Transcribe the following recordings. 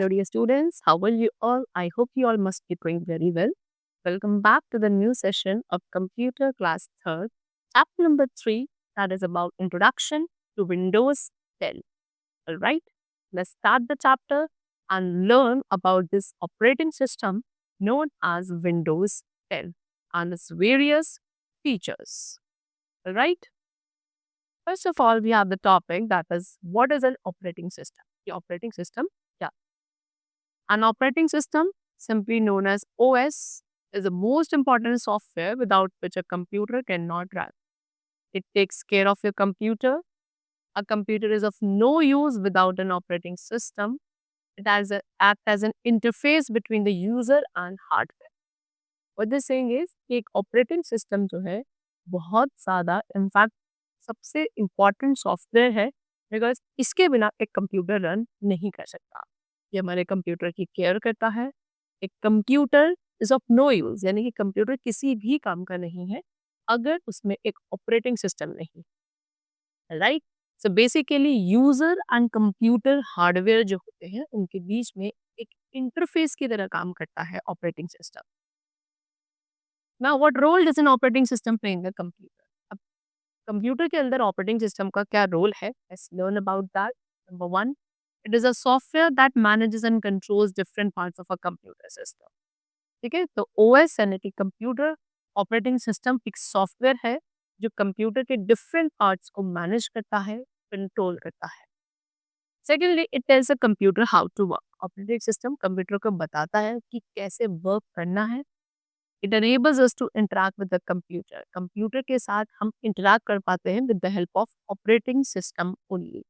Hello, dear students. How are you all? I hope you all must be doing very well. Welcome back to the new session of Computer Class 3rd, chapter number 3, that is about Introduction to Windows 10. All right, let's start the chapter and learn about this operating system known as Windows 10 and its various features. All right, first of all, we have the topic that is what is an operating system? The operating system, yeah. An operating system, simply known as OS, is the most important software without which a computer cannot run. It takes care of your computer. A computer is of no use without an operating system. It has act as an interface between the user and hardware. What they're saying is कि एक operating system जो है बहुत ज़्यादा in fact सबसे important software है because इसके बिना एक कंप्यूटर रन नहीं कर सकता। ये हमारे कंप्यूटर की केयर करता है। एक computer is of no use यानी कि कंप्यूटर किसी भी काम का नहीं है अगर उसमें एक ऑपरेटिंग सिस्टम नहीं है, right. So basically user and computer hardware जो होते हैं उनके बीच में एक इंटरफेस की तरह काम करता है operating system. Now what role does an operating system play in the computer? अब कंप्यूटर के अंदर ऑपरेटिंग सिस्टम का क्या रोल है? Let's learn about that. Number 1, it is a software that manages and controls different parts of a computer system. ठीक है, तो OS यानी कि कंप्यूटर ऑपरेटिंग सिस्टम एक सॉफ्टवेयर है जो कंप्यूटर के डिफरेंट पार्ट्स को मैनेज करता है, कंट्रोल करता है। Secondly, it tells a computer how to work. Operating system computer को बताता है कि कैसे वर्क करना है। It enables us to interact with the computer. कंप्यूटर के साथ हम इंटरैक्ट कर पाते हैं with the help of operating system only.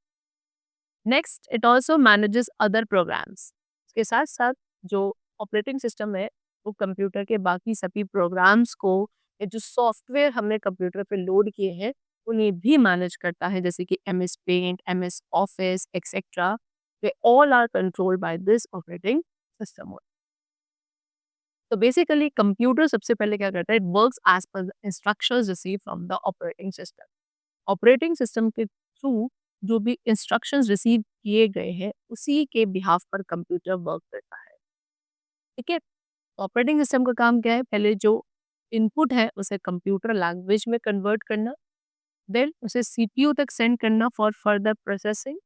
Next, it also manages other programs. इसके साथ साथ जो ऑपरेटिंग सिस्टम है वो कंप्यूटर के बाकी सभी प्रोग्राम्स को या जो सॉफ्टवेयर हमने कंप्यूटर पे लोड किए हैं उन्हें भी मैनेज करता है, जैसे कि MS paint, MS office etcetera. They all are controlled by this operating system. तो बेसिकली कंप्यूटर सबसे पहले क्या करता है, it works as per instructions receive from the operating system. Operating system के थ्रू जो भी इंस्ट्रक्शंस रिसीव किए गए हैं उसी के बिहाफ पर कंप्यूटर वर्क करता है। ठीक है, ऑपरेटिंग सिस्टम का काम क्या है, पहले जो इनपुट है उसे कंप्यूटर लैंग्वेज में कन्वर्ट करना, देन उसे सीपीयू तक सेंड करना for further processing.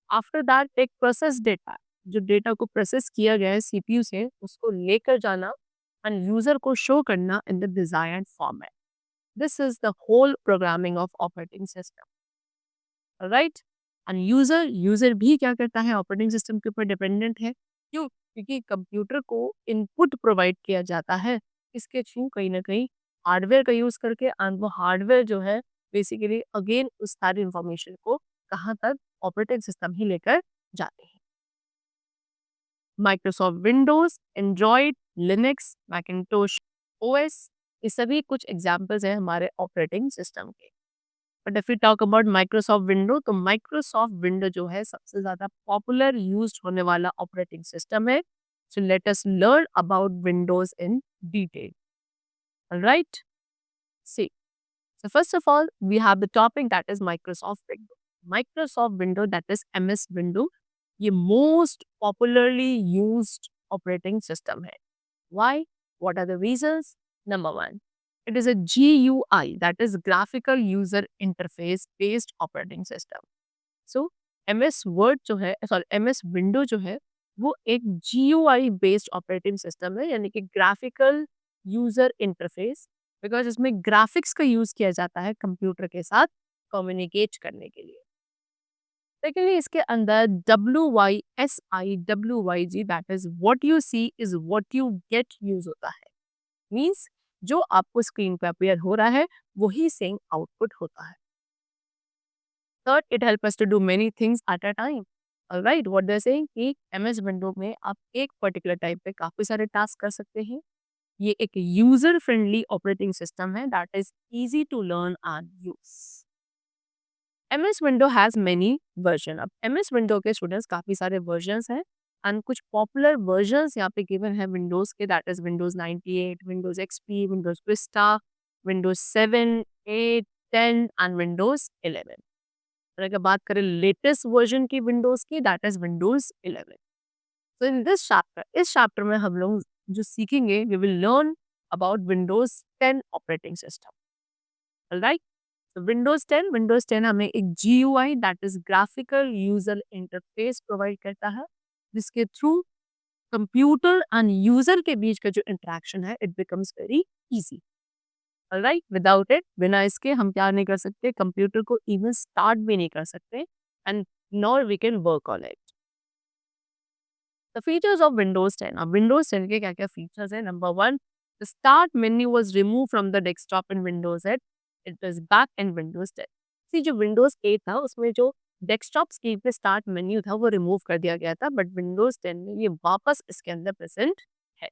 After that take process data, जो डेटा को प्रोसेस किया गया है सीपीयू से उसको लेकर जाना एंड यूजर को शो करना in the desired format. This is the whole programming of operating system, right. And user भी क्या करता है, ऑपरेटिंग सिस्टम के ऊपर डिपेंडेंट है। क्यों? क्योंकि कंप्यूटर को इनपुट प्रोवाइड किया जाता है इसके थ्रू कहीं ना कहीं हार्डवेयर का यूज करके, एंड वो हार्डवेयर जो है बेसिकली अगेन उस सारी इंफॉर्मेशन को कहाँ तक, ऑपरेटिंग सिस्टम ही लेकर जाते हैं। Microsoft Windows, Android, Linux, Macintosh OS, ये सभी कुछ एग्जाम्पल्स हैं हमारे ऑपरेटिंग सिस्टम के। But if you talk about Microsoft window, तो माइक्रोसॉफ्ट विंडो जो है सबसे ज्यादा पॉपुलर यूज होने वाला ऑपरेटिंग सिस्टम है। So let us learn about Windows in detail. Right, see, so first of all, we have the topic that is Microsoft Windows. Microsoft Windows, that is MS Windows, ये most popularly used operating system है। Why? What are the reasons? Number 1, it is a GUI, that is Graphical User Interface based operating system. So MS Word जो है, sorry, MS Windows जो है वो एक GUI based operating system है, यानी कि Graphical User Interface, बिकॉज इसमें ग्राफिक्स का यूज किया जाता है कंप्यूटर के साथ कम्युनिकेट करने के लिए। सेकेंडली, इसके अंदर WYSI WYG, that is what you see is what you get use होता है। मींस जो आपको स्क्रीन पे अपीयर हो रहा है वही सेम आउटपुट होता है। Third, it help us to do many things at a time. Alright, what they are saying कि MS विंडो में आप एक पर्टिकुलर टाइप पे काफी सारे टास्क कर सकते हैं। ये एक यूजर फ्रेंडली ऑपरेटिंग सिस्टम है that is easy to learn and use. MS window has many version. अब MS विंडो के स्टूडेंट्स काफी सारे वर्जन्स हैं एंड कुछ पॉपुलर वर्जन्स यहाँ पे गिवन है विंडोज के, that is Windows 98, Windows XP, Windows Vista, Windows 7, 8, 10 and Windows 11। और अगर बात करें लेटेस्ट वर्जन की विंडोज की, that is Windows 11। So in this chapter, इस chapter में हम लोग जो सीखेंगे, we will learn about Windows 10 operating system. Alright? So Windows 10 हमें एक GUI that is graphical user interface provide करता है, जिसके थ्रू कंप्यूटर एंड यूजर के बीच का जो इंटरेक्शन है it becomes very easy. Alright, without it, बिना इसके हम क्या नहीं कर सकते, कंप्यूटर को इवन स्टार्ट भी नहीं कर सकते and nor we can work on it. The features of Windows 10. अब विंडोज 10 के क्या क्या फीचर्स है? Number 1, the start menu was remove from the desktop in Windows 8. It is back in Windows 10. See जो विंडोज 8 था उसमें जो desktop screen पे स्टार्ट मेन्यू था वो रिमूव कर दिया गया था, बट विंडोज 10 में ये वापस इसके अंदर प्रेजेंट है.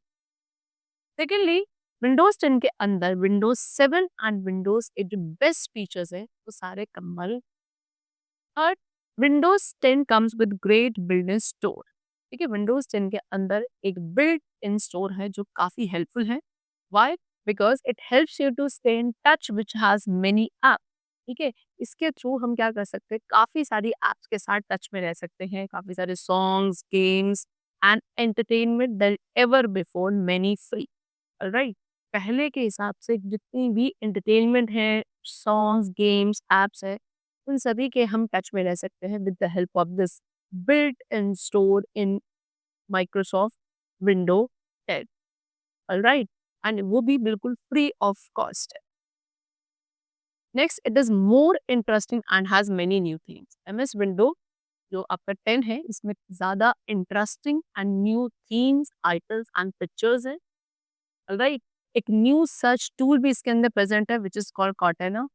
सेकेंडली, विंडोज 10 के अंदर विंडोज 7 एंड विंडोज 8 जो बेस्ट फीचर्स है वो सारे कम्बल. Third, Windows 10 comes with great built in store. ठीक है, विंडोज 10 के अंदर एक बिल्ट इन स्टोर है जो काफी हेल्पफुल है. Why? Because it helps you to stay in touch which has many app. ठीक है, इसके थ्रू हम क्या कर सकते हैं, काफी सारी एप्स के साथ टच में रह सकते हैं, काफी सारे songs, games and entertainment then ever before many free. Right, पहले के हिसाब से जितनी भी एंटरटेनमेंट है, सॉन्ग्स, गेम्स, एप्स है, उन सभी के हम टच में रह सकते हैं with the help of this built in store in Microsoft window 10. Alright, and वो भी बिल्कुल फ्री ऑफ कॉस्ट है. Next, it is more interesting and has many new things. MS window जो आपका 10 है इसमें ज्यादा interesting and new themes, icons and pictures हैं. राइट, एक न्यू सर्च टूल भी इसके अंदर प्रेजेंट है which is called Cortana.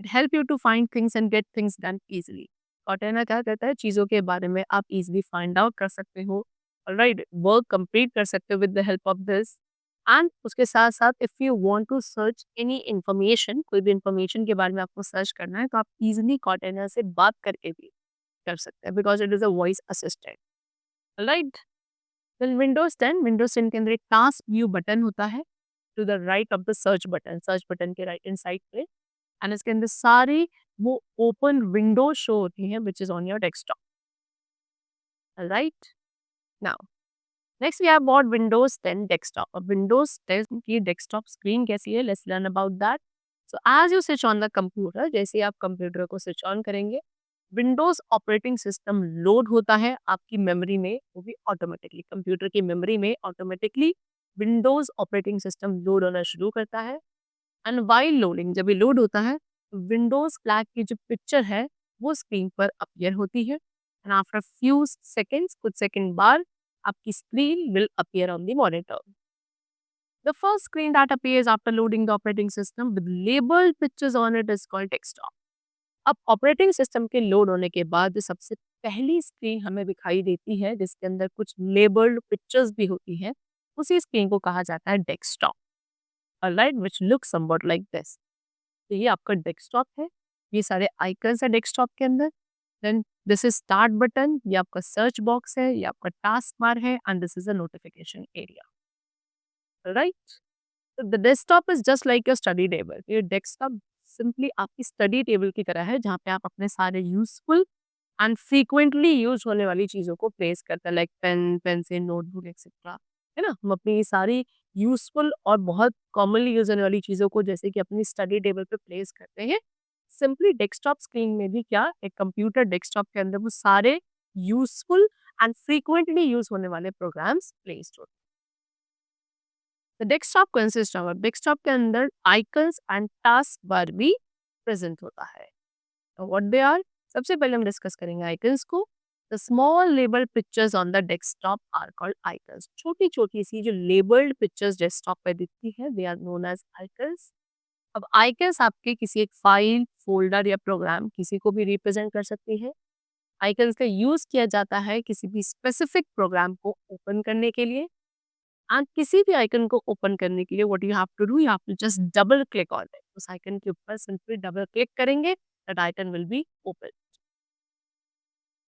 It help you to find things and get things done easily. Cortana क्या करता है, चीज़ों के बारे में आप इजीली फाइंड आउट कर सकते हो. राइट, वर्क कंप्लीट कर सकते हो with the help of this. And उसके साथ साथ if you want to search any information, कोई भी इंफॉर्मेशन के बारे में आपको सर्च करना है तो आप इजीली कॉर्टेना से बात करके भी कर सकते हैं because it is a voice assistant. Right, Windows 10 के अंदर एक टास्क व्यू बटन होता है to the right of the search button के राइट हैंड साइड पे, एंड इसके अंदर सारी वो ओपन विंडो शो होती हैं which is on your desktop. Right, now next we have about Windows 10 desktop. अब विंडोज 10 की डेस्कटॉप स्क्रीन कैसी है, let's learn about that. So as you switch on the computer, जैसे ही आप कंप्यूटर को स्विच ऑन करेंगे, विंडोज ऑपरेटिंग सिस्टम लोड होता है आपकी मेमोरी में, वो भी ऑटोमेटिकली कंप्यूटर की मेमोरी में automatically Windows operating system load होना शुरू करता है. एंड वाइल लोडिंग, जब ये लोड होता है, विंडोज फ्लैग की जो पिक्चर है वो स्क्रीन पर अपीयर होती है. एंड आफ्टर फ्यू सेकेंड्स, कुछ सेकेंड बाद, आपकी screen will appear on the monitor. The first screen that appears after loading the operating system with labeled pictures on it is called desktop. अब operating system के load होने के बाद जो सबसे पहली स्क्रीन हमें दिखाई देती है जिसके अंदर कुछ लेबल्ड पिक्चर्स भी होती है, उसी स्क्रीन को कहा जाता है desktop. Alright, which looks somewhat like this. तो ये आपका डेस्कटॉप है, ये सारे आइकन्स है डेस्कटॉप के अंदर. Then this is start button, ये आपका सर्च बॉक्स है, ये आपका टास्क बार है, and this is a notification area. Right, the desktop is just like your study table. ये डेस्कटॉप सिंपली आपकी स्टडी टेबल की तरह है जहाँ पे आप अपने सारे यूजफुल एंड फ्रीक्वेंटली यूज होने वाली चीज़ों को प्लेस करते हैं, like pen, pencil, notebook etcetera. है ना, हम अपनी सारी यूजफुल और बहुत कॉमनली यूज होने वाली चीज़ों को जैसे कि अपनी स्टडी टेबल पे प्लेस करते हैं. सिंपली डेस्कटॉप स्क्रीन में भी क्या, एक कंप्यूटर डेस्कटॉप के अंदर वो सारे यूजफुल एंड फ्रीक्वेंटली यूज होने वाले प्रोग्राम्स प्लेस्ड होते हैं. तो डेस्कटॉप के अंदर आइकन्स एंड टास्क बार भी प्रेजेंट होता है. व्हाट दे आर, सबसे पहले हम डिस्कस करेंगे आइकन्स को. The small labelled pictures on the desktop are called icons. छोटी छोटी सी जो लेबल्ड पिक्चर्स डेस्कटॉप पे दिखती है they are known as icons. अब आइकन्स आपके किसी एक फाइल, फोल्डर या प्रोग्राम किसी को भी रिप्रेजेंट कर सकती है. आइकन्स का यूज किया जाता है किसी भी स्पेसिफिक प्रोग्राम को ओपन करने के लिए. एंड किसी भी आइकन को ओपन करने के लिए what you have to do, you have to just double click on it. उस आइकन के ऊपर सिंपली डबल क्लिक करेंगे, that icon will be open.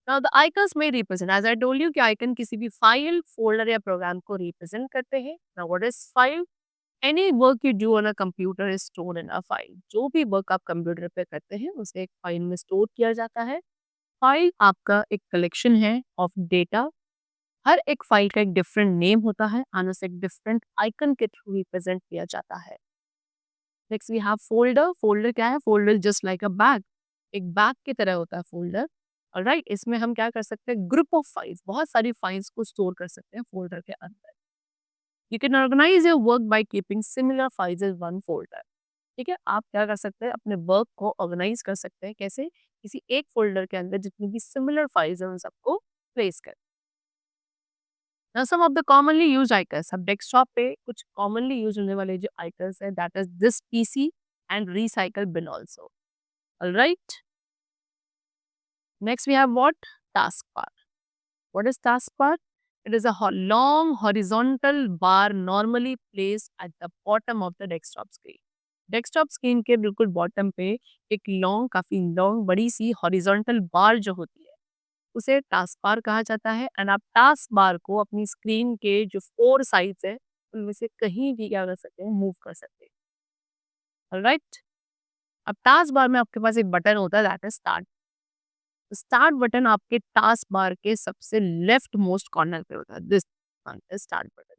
Now the icons में represent, as I told you कि icon किसी भी file, folder या program को रिप्रेजेंट करते हैं. Now what is file? Any work you do on a computer is stored in a file. जो भी वर्क आप कंप्यूटर पे करते हैं उसे एक फाइल में स्टोर किया जाता है. फाइल आपका एक कलेक्शन है ऑफ डेटा हर एक फाइल का एक डिफरेंट नेम होता है एंड उसे एक डिफरेंट आइकन के थ्रू रिप्रेजेंट किया जाता है। Next we have folder. Folder क्या है? Folder just like a bag, एक बैग की तरह होता है फोल्डर। ऑलराइट, इसमें हम क्या कर सकते हैं? ग्रुप ऑफ फाइल्स, बहुत सारी फाइल्स को स्टोर कर सकते हैं फोल्डर के अंदर। You can organise your work by keeping similar files in one folder. ठीक है, आप क्या कर सकते हैं? अपने वर्क को ऑर्गेनाइज कर सकते हैं। कैसे? किसी एक फोल्डर के अंदर जितनी भी सिमिलर फाइल्स हैं उन सबको प्लेस कर। Now some of the commonly used icons, अब डेस्कटॉप पे कुछ commonly यूज होने वाले जो icons है, that is this PC and recycle bin also. Alright. Next we have what? Taskbar. What is taskbar? It is a long horizontal bar normally placed at the bottom of the desktop screen. Desktop screen के बिल्कुल bottom पे एक काफी long बड़ी सी horizontal बार जो होती है उसे टास्क बार कहा जाता है। एंड आप टास्क बार को अपनी स्क्रीन के जो 4 साइड्स है उनमें से कहीं भी क्या कर सकते हैं? मूव कर सकते हैं। राइट, अब टास्क बार में आपके पास एक बटन होता है, that is start. Start button आपके टास्क बार के सबसे लेफ्ट मोस्ट कॉर्नर पे होता है, this start button.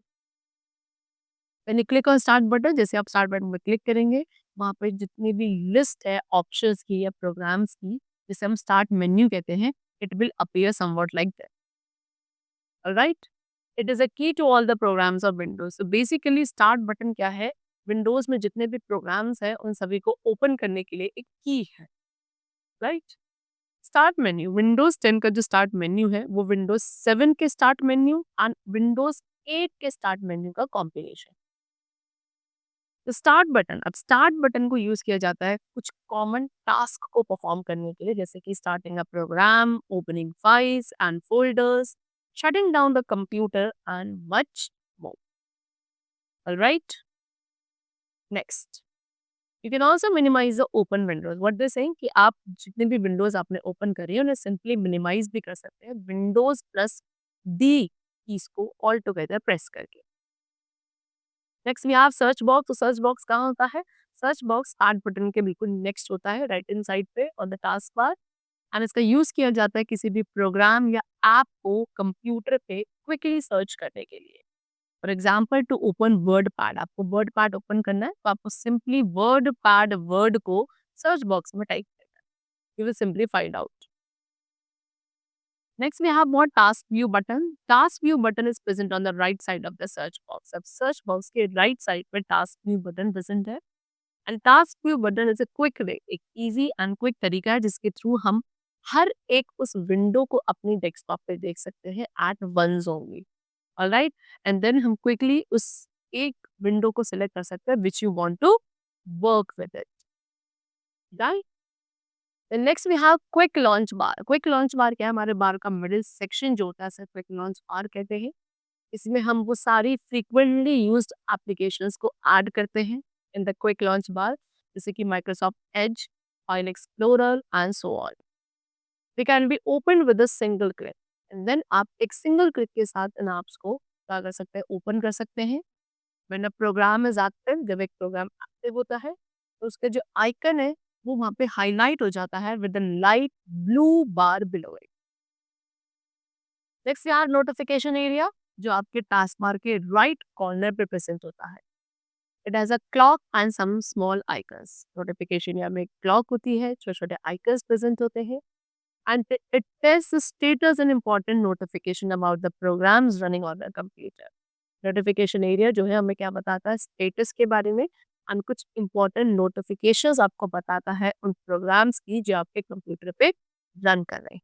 When you click on start button, जैसे आप स्टार्ट बटन पे क्लिक करेंगे वहां पे जितनी भी लिस्ट है ऑप्शंस की या प्रोग्राम्स की, जिसे हम स्टार्ट मेन्यू कहते हैं, it will appear somewhat like that. Right, it is a key to all the programs of Windows. So basically start button क्या है? विंडोज में जितने भी प्रोग्राम्स हैं उन सभी को ओपन करने के लिए एक की है। राइट, स्टार्ट मेन्यू, विंडोज 10 का जो स्टार्ट मेन्यू है वो विंडोज 7 के स्टार्ट मेन्यू एंड विंडोज 8 के स्टार्ट मेन्यू का कॉम्बिनेशन। तो स्टार्ट बटन, अब स्टार्ट बटन को यूज किया जाता है कुछ कॉमन टास्क को परफॉर्म करने के लिए, जैसे कि starting a program, opening files and folders, shutting down the computer and much more. All right. Next, you can also minimize the open windows. What they're saying कि आप जितने भी विंडोज आपने ओपन करी है उन्हें सिंपली मिनिमाइज भी कर सकते हैं विंडोज प्लस डी कीज को ऑल टुगेदर प्रेस करके। Next we have search box. तो सर्च बॉक्स कहाँ होता है? सर्च बॉक्स स्टार्ट बटन के बिल्कुल नेक्स्ट होता है, राइट हैंड साइड पे on the task bar. And इसका यूज किया जाता है किसी भी प्रोग्राम या ऐप को कंप्यूटर पे क्विकली सर्च करने के लिए। For example, to open WordPad, आपको वर्ड पैड ओपन करना है तो आपको सिंपली वर्ड पैड वर्ड को सर्च बॉक्स में टाइप करना है, you will simply find out. Next we have what? Task view button. Task view button is present on the right side of the search box. अब search box के right side पे task view button present है। And task view button is a quick way, एक easy and quick तरीका है जिसके through हम हर एक उस विंडो को अपनी डेस्कटॉप पे देख सकते हैं at once only. Alright, and then हम क्विकली उस एक विंडो को सिलेक्ट कर सकते हैं which you want to work with it. Right, next we have quick launch bar. Quick launch bar क्या है? हमारे बार का मिडिल सेक्शन जो होता है सर क्विक लॉन्च बार कहते हैं। इसमें हम वो सारी फ्रीक्वेंटली यूज्ड एप्लीकेशंस को ऐड करते हैं in the quick launch bar, जैसे कि Microsoft Edge, file explorer and so on. They can be open with a single click. And then आप एक सिंगल क्लिक के साथ इन ऐप्स को क्या कर सकते हैं? ओपन कर सकते हैं। When a program is active, जब एक प्रोग्राम एक्टिव होता है तो उसका जो आइकन है वो वहां पे हाईलाइट हो जाता है with light blue bar below it. Next यार नोटिफिकेशन एरिया, जो आपके टास्क बार के राइट कॉर्नर पे प्रेजेंट होता है। It has a clock and some small icons. Notification area में एक क्लॉक होती है, छोटे छोटे आइकन्स प्रेजेंट होते हैं and it tells the status and important notification about the programs running on the computer. Notification area जो है हमें क्या बताता है? स्टेटस के बारे में एंड कुछ इंपॉर्टेंट नोटिफिकेशंस आपको बताता है उन प्रोग्राम्स की जो आपके कंप्यूटर पे रन कर रहे हैं।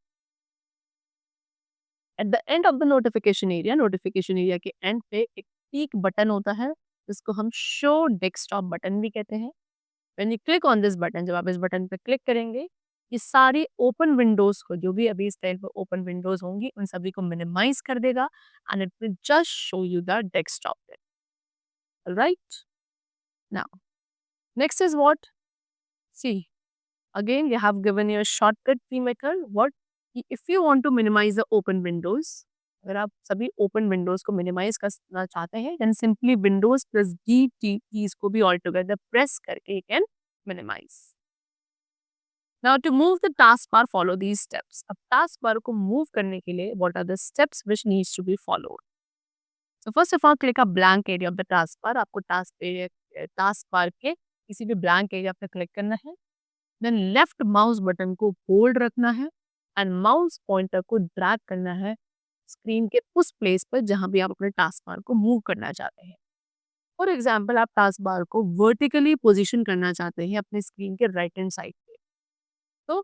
At the end of the notification area के एंड पे एक टिक बटन होता है जिसको हम शो डेस्कटॉप बटन भी कहते हैं। When you click on this button, जब आप इस बटन पे क्लिक करेंगे ये सारी ओपन विंडोज को, जो भी अभी इस टाइम पे ओपन विंडोज होंगी उन सभी को मिनिमाइज कर देगा and it will just show you the desktop. Right, now next is what? See, again you have given your shortcut key method. What? If you want to minimize the open windows, अगर आप सभी open Windows को minimise करना चाहते हैं then simply Windows plus D T keys को भी all together press करके you can minimise. Now to move the taskbar, follow these steps. अब taskbar को move करने के लिए what are the steps which needs to be followed? So first of all, click a blank area of the taskbar. आपको taskbar के किसी भी blank area पे click करना है. Then left mouse button को hold रखना है and mouse pointer को drag करना है स्क्रीन के उस प्लेस पर जहां भी आप अपने टास्क बार को मूव करना चाहते हैं. फॉर एग्जाम्पल, आप टास्क बार को वर्टिकली पोजीशन करना चाहते हैं अपने स्क्रीन के राइट हैंड साइड पे, तो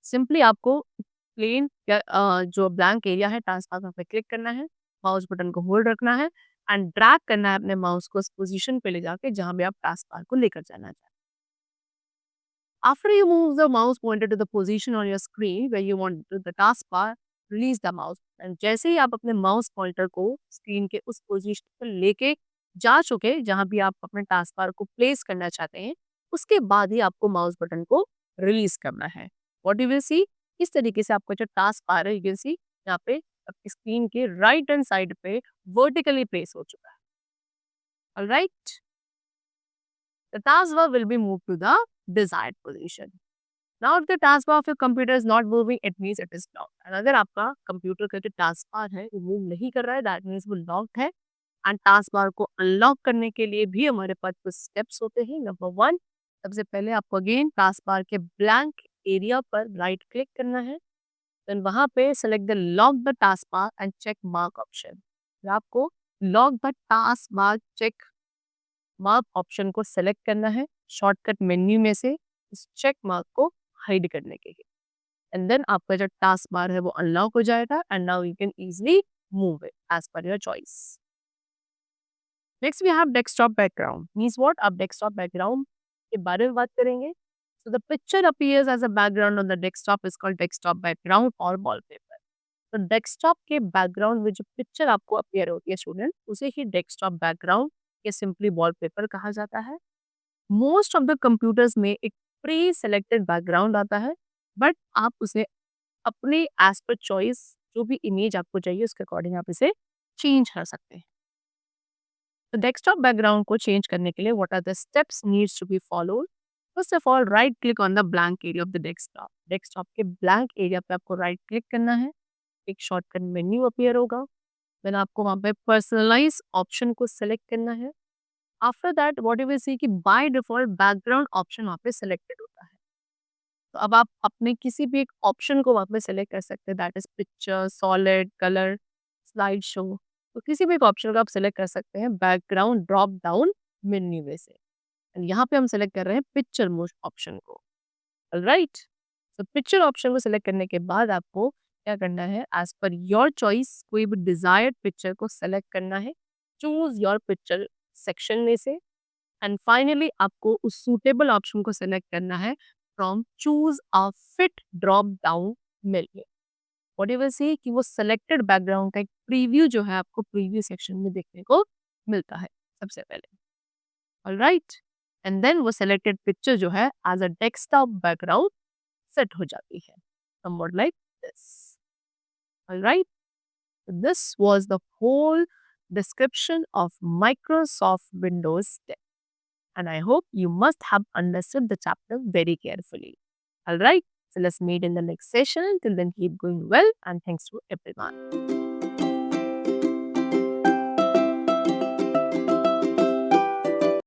सिंपली आपको प्लेन जो ब्लैंक एरिया है टास्क बार पे क्लिक करना है, माउस बटन को होल्ड रखना है एंड ड्रैग करना है अपने माउस को उस पोजीशन पे ले जाके जहां भी आप टास्क बार को लेकर जाना चाहते हैं. After you move the mouse pointer to the position on your screen where you want the taskbar, release the mouse. And जैसे ही आप अपने माउस पॉइंटर को स्क्रीन के उस पोजीशन पर लेके जा चुके जहां भी आप अपने टास्क बार को प्लेस करना चाहते हैं, उसके बाद ही आपको माउस बटन को रिलीज करना है. व्हाट यू विल सी, इस तरीके से आपका जो टास्क बार है यू विल सी यहाँ पे आपकी स्क्रीन के राइट हैंड साइड पे वर्टिकली प्लेस हो चुका है. Alright, the taskbar will be moved to the desired position. Now if the taskbar of your computer is not moving, it means it is locked. And अगर आपका computer का जो taskbar है वो मूव नहीं कर रहा है, that means वो लॉक्ड है. एंड taskbar को अनलॉक करने के लिए भी हमारे पास कुछ स्टेप्स होते हैं. नंबर 1, सबसे पहले आपको अगेन taskbar के ब्लैंक एरिया पर राइट क्लिक करना है. देन वहां पे select the lock the taskbar and check mark option. आपको lock the taskbar check mark option को सेलेक्ट करना है शॉर्टकट मेन्यू में से इस चेक मार्क को हाइड करने के लिए. एंड देन आपका जो टास्क बार है वो अनलॉक हो जाएगा and now you can easily move it as per your choice. Next we have desktop background. Means what, आप डेस्कटॉप बैकग्राउंड के बारे में बात करेंगे. So the picture appears as a background on the desktop is called desktop background और wallpaper. तो desktop के background में जो पिक्चर आपको अपीयर होती है स्टूडेंट, उसे ही डेस्कटॉप बैकग्राउंड या सिंपली वॉलपेपर कहा जाता है. मोस्ट ऑफ द कंप्यूटर्स में एक प्री सेलेक्टेड बैकग्राउंड आता है, बट आप उसे अपने एज पर चॉइस जो भी इमेज आपको चाहिए उसके अकॉर्डिंग आप इसे चेंज कर सकते हैं. तो डेस्कटॉप बैकग्राउंड को चेंज करने के लिए what are the steps needs to be followed. First of all, right click on the blank area of the desktop. Desktop के ब्लैंक एरिया पे आपको राइट क्लिक करना है. एक शॉर्टकट मेन्यू अपीयर होगा. देन आपको वहाँ पे पर्सनलाइज ऑप्शन को सेलेक्ट करना है. After that what you will see कि बाय डिफॉल्ट बैकग्राउंड ऑप्शन वहाँ पे सेलेक्टेड होता है. तो अब आप अपने किसी भी एक ऑप्शन को वहाँ पे सेलेक्ट कर सकते हैं, that is picture, solid, colour, slide show. तो किसी भी एक ऑप्शन को आप सेलेक्ट कर सकते हैं बैकग्राउंड ड्रॉप डाउन मेन्यू में से. एंड यहाँ पे हम सेलेक्ट कर रहे हैं पिक्चर मोड ऑप्शन को. राइट, तो पिक्चर ऑप्शन को सेलेक्ट करने के बाद आपको क्या करना है, एज पर योर चॉइस कोई भी डिजायर्ड पिक्चर को सेलेक्ट करना है. चूज योर पिक्चर सेक्शन में से एंड फाइनली आपको उस सूटेबल ऑप्शन को सेलेक्ट करना है from choose a fit drop down menu. What you will see कि वो सेलेक्टेड बैकग्राउंड का एक प्रीव्यू जो है आपको प्रीव्यू सेक्शन में देखने को मिलता है सबसे पहले. ऑलराइट, एंड देन वो सेलेक्टेड पिक्चर जो है as a desktop background set हो जाती है somewhat like this. Alright, this was the whole description of Microsoft Windows 10 and I hope you must have understood the chapter very carefully. Alright, so let's meet in the next session. Till then, keep going well and thanks to everyone.